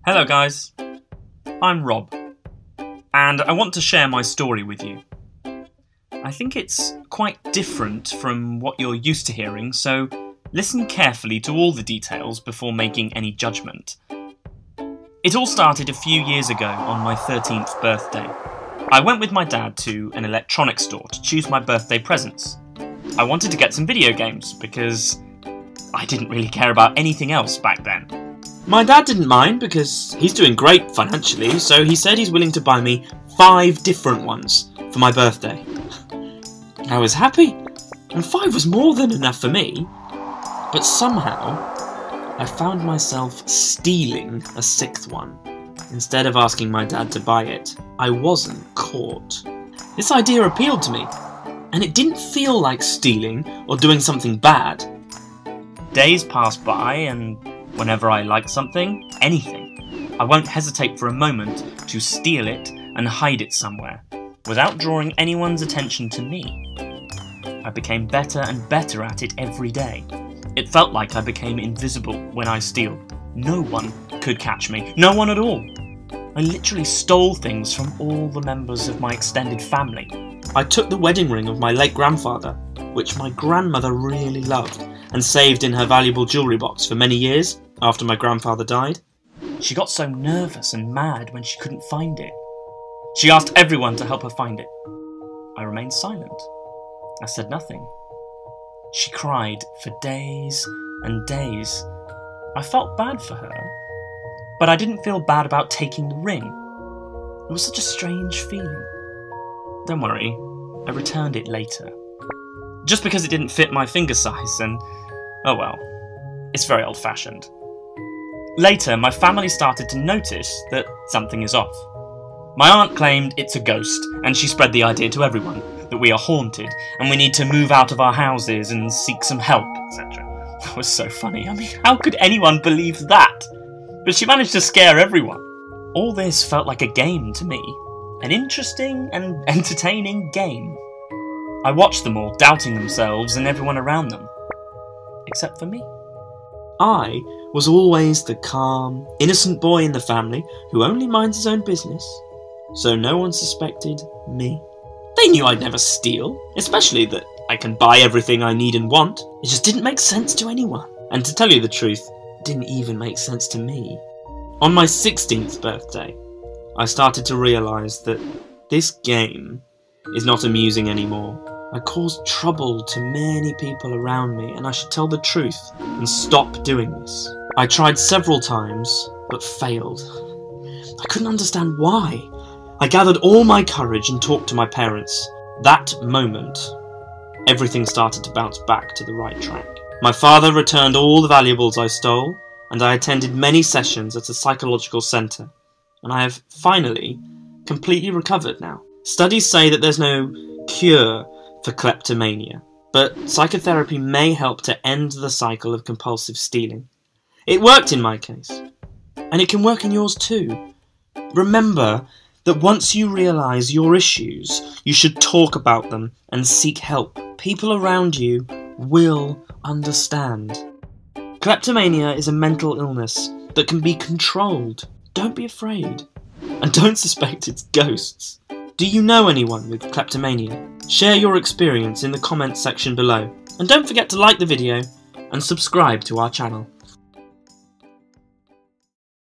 Hello guys, I'm Rob, and I want to share my story with you. I think it's quite different from what you're used to hearing, so listen carefully to all the details before making any judgment. It all started a few years ago on my 13th birthday. I went with my dad to an electronics store to choose my birthday presents. I wanted to get some video games because I didn't really care about anything else back then. My dad didn't mind because he's doing great financially, so he said he's willing to buy me 5 different ones for my birthday. I was happy, and 5 was more than enough for me, but somehow I found myself stealing a 6th one. Instead of asking my dad to buy it, I wasn't caught. This idea appealed to me, and it didn't feel like stealing or doing something bad. Days passed by, and whenever I like something, anything, I won't hesitate for a moment to steal it and hide it somewhere, without drawing anyone's attention to me. I became better and better at it every day. It felt like I became invisible when I steal. No one could catch me, no one at all. I literally stole things from all the members of my extended family. I took the wedding ring of my late grandfather, which my grandmother really loved, and saved in her valuable jewellery box for many years after my grandfather died. She got so nervous and mad when she couldn't find it. She asked everyone to help her find it. I remained silent. I said nothing. She cried for days and days. I felt bad for her, but I didn't feel bad about taking the ring. It was such a strange feeling. Don't worry, I returned it later. Just because it didn't fit my finger size, and oh well, it's very old-fashioned. Later, my family started to notice that something is off. My aunt claimed it's a ghost, and she spread the idea to everyone that we are haunted, and we need to move out of our houses and seek some help, etc. That was so funny. I mean, how could anyone believe that? But she managed to scare everyone. All this felt like a game to me. An interesting and entertaining game. I watched them all doubting themselves and everyone around them. Except for me. I was always the calm, innocent boy in the family who only minds his own business, so no one suspected me. They knew I'd never steal, especially that I can buy everything I need and want. It just didn't make sense to anyone. And to tell you the truth, it didn't even make sense to me. On my 16th birthday, I started to realise that this game is not amusing anymore. I caused trouble to many people around me, and I should tell the truth and stop doing this. I tried several times, but failed. I couldn't understand why. I gathered all my courage and talked to my parents. That moment, everything started to bounce back to the right track. My father returned all the valuables I stole, and I attended many sessions at a psychological centre, and I have finally completely recovered now. Studies say that there's no cure for kleptomania, but psychotherapy may help to end the cycle of compulsive stealing. It worked in my case, and it can work in yours too. Remember that once you realise your issues, you should talk about them and seek help. People around you will understand. Kleptomania is a mental illness that can be controlled. Don't be afraid, and don't suspect it's ghosts. Do you know anyone with kleptomania? Share your experience in the comments section below, and don't forget to like the video and subscribe to our channel.